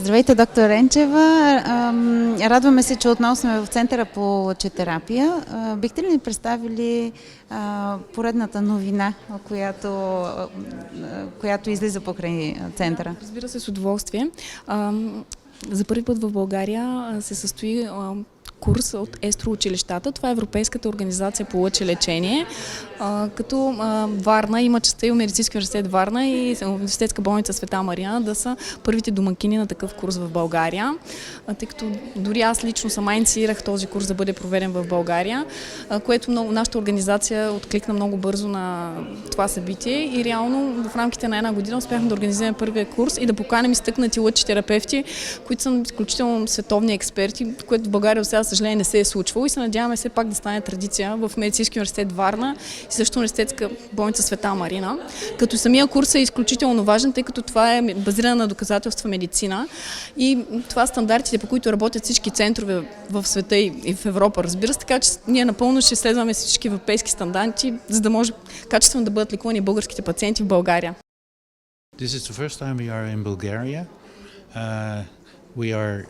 Здравейте, доктор Ренчева. Радваме се, че отново сме в Центъра по лъчетерапия. Бихте ли ни представили поредната новина, която излиза покрай Центъра? Разбира се, с удоволствие. За първи път в България се състои курс от ESTRO училищата. Това е Европейската организация по лъчелечение. Като Варна има частта и Медицински университет Варна и Университетска болница Света Марина да са първите домакини на такъв курс в България. Тъй като дори аз лично сама инициирах този курс да бъде проведен в България, което нашата организация откликна много бързо на това събитие и реално в рамките на една година успяхме да организираме първия курс и да поканим изтъкнати лъчетерапевти, които са изключително световни експерти, което в България сега, съжаление, не се е случвало и се надяваме все пак да стане традиция в Медицински университет Варна и също Университетска болница Света Марина. Като самия курс е изключително важен, тъй като това е базирана на доказателства медицина и това стандартите, по които работят всички центрове в света и в Европа, разбира се, така че ние напълно ще следваме всички европейски стандарти, за да може качествено да бъдат лекувани българските пациенти в България. This is the first time we are in Bulgaria. We are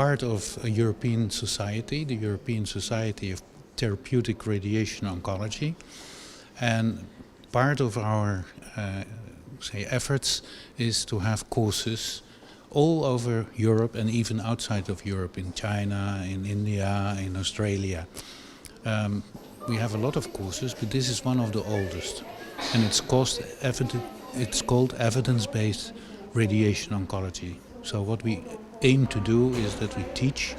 part of a European society, the European Society of Therapeutic Radiation Oncology, and part of our efforts is to have courses all over Europe and even outside of Europe, in China, in India, in Australia. We have a lot of courses, but this is one of the oldest, and it's called evidence-based radiation oncology. So what we aim to do is that we teach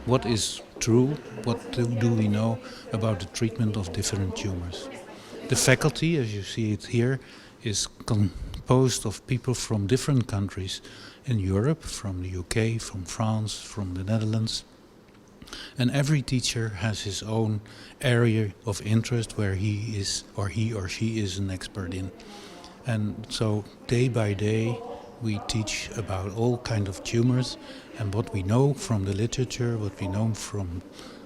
what is true, what do we know about the treatment of different tumors. The faculty, as you see it here, is composed of people from different countries in Europe, from the UK, from France, from the Netherlands. And every teacher has his own area of interest where he or she is an expert in. And so day by day we teach about all kinds of tumors and what we know from the literature, what we know from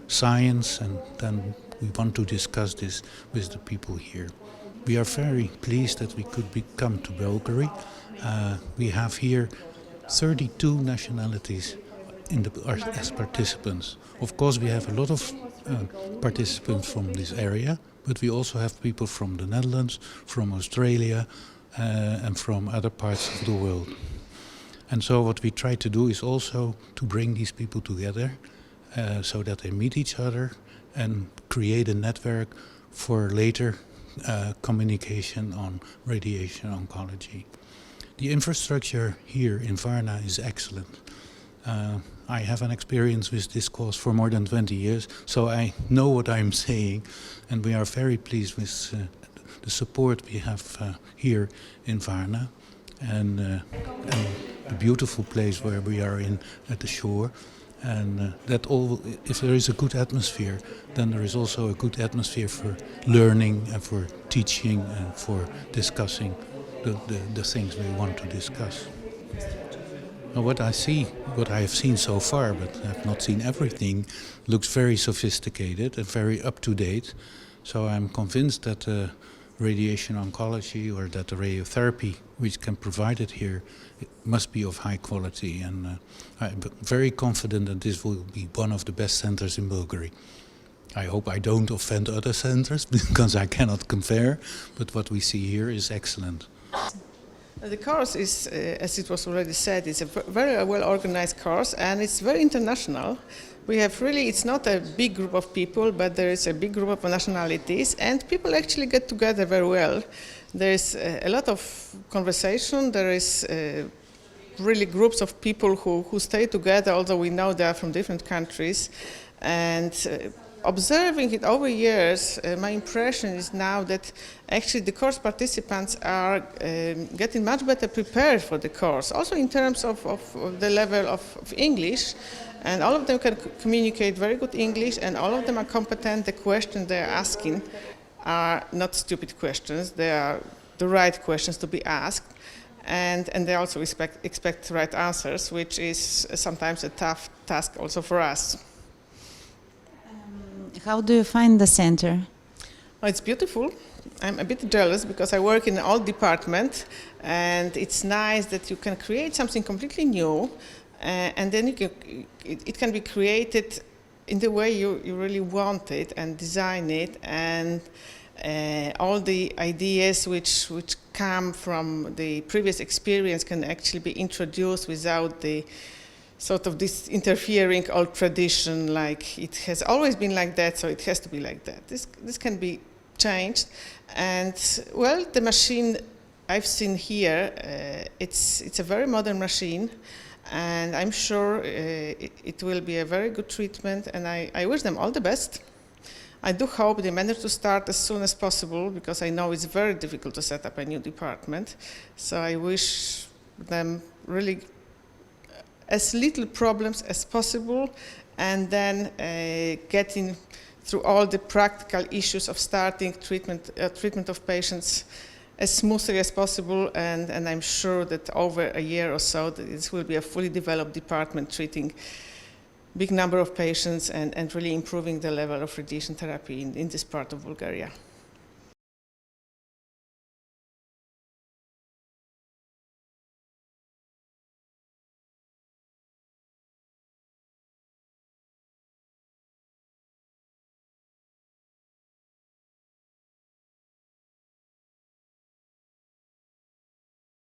science, and then we want to discuss this with the people here. We are very pleased that we could come to Bulgaria. We have here 32 nationalities as participants. Of course, we have a lot of participants from this area, but we also have people from the Netherlands, from Australia, and from other parts of the world. And so what we try to do is also to bring these people together so that they meet each other and create a network for later communication on radiation oncology. The infrastructure here in Varna is excellent. I have an experience with this course for more than 20 years, so I know what I'm saying, and we are very pleased with the support we have here in Varna, and the beautiful place where we are in at the shore, and that all, if there is a good atmosphere, then there is also a good atmosphere for learning and for teaching and for discussing the things we want to discuss. What I have seen so far, but I have not seen everything, looks very sophisticated and very up to date. So I'm convinced that radiation oncology or that the radiotherapy which can provide it here must be of high quality, and I'm very confident that this will be one of the best centers in Bulgaria. I hope I don't offend other centers because I cannot compare, but what we see here is excellent. The course is, as it was already said, it's a very well organized course, and it's very international. We have really, it's not a big group of people, but there is a big group of nationalities, and people actually get together very well. There is a lot of conversation, there is really groups of people who stay together, although we know they are from different countries. And observing it over years, my impression is now that actually the course participants are getting much better prepared for the course, also in terms of the level of English. And all of them can communicate very good English, and all of them are competent. The questions they are asking are not stupid questions. They are the right questions to be asked. And they also expect the right answers, which is sometimes a tough task also for us. How do you find the center? It's beautiful. I'm a bit jealous because I work in an old department, and it's nice that you can create something completely new, and then it can be created in the way you really want it and design it, and all the ideas which come from the previous experience can actually be introduced without the sort of this interfering old tradition, like it has always been like that, so it has to be like that. This can be changed, and well, the machine I've seen here, it's a very modern machine, and I'm sure it will be a very good treatment, and I wish them all the best. I do hope they manage to start as soon as possible, because I know it's very difficult to set up a new department. So I wish them really as little problems as possible, and then getting through all the practical issues of starting treatment of patients as smoothly as possible, and I'm sure that over a year or so this will be a fully developed department treating big number of patients and really improving the level of radiation therapy in this part of Bulgaria.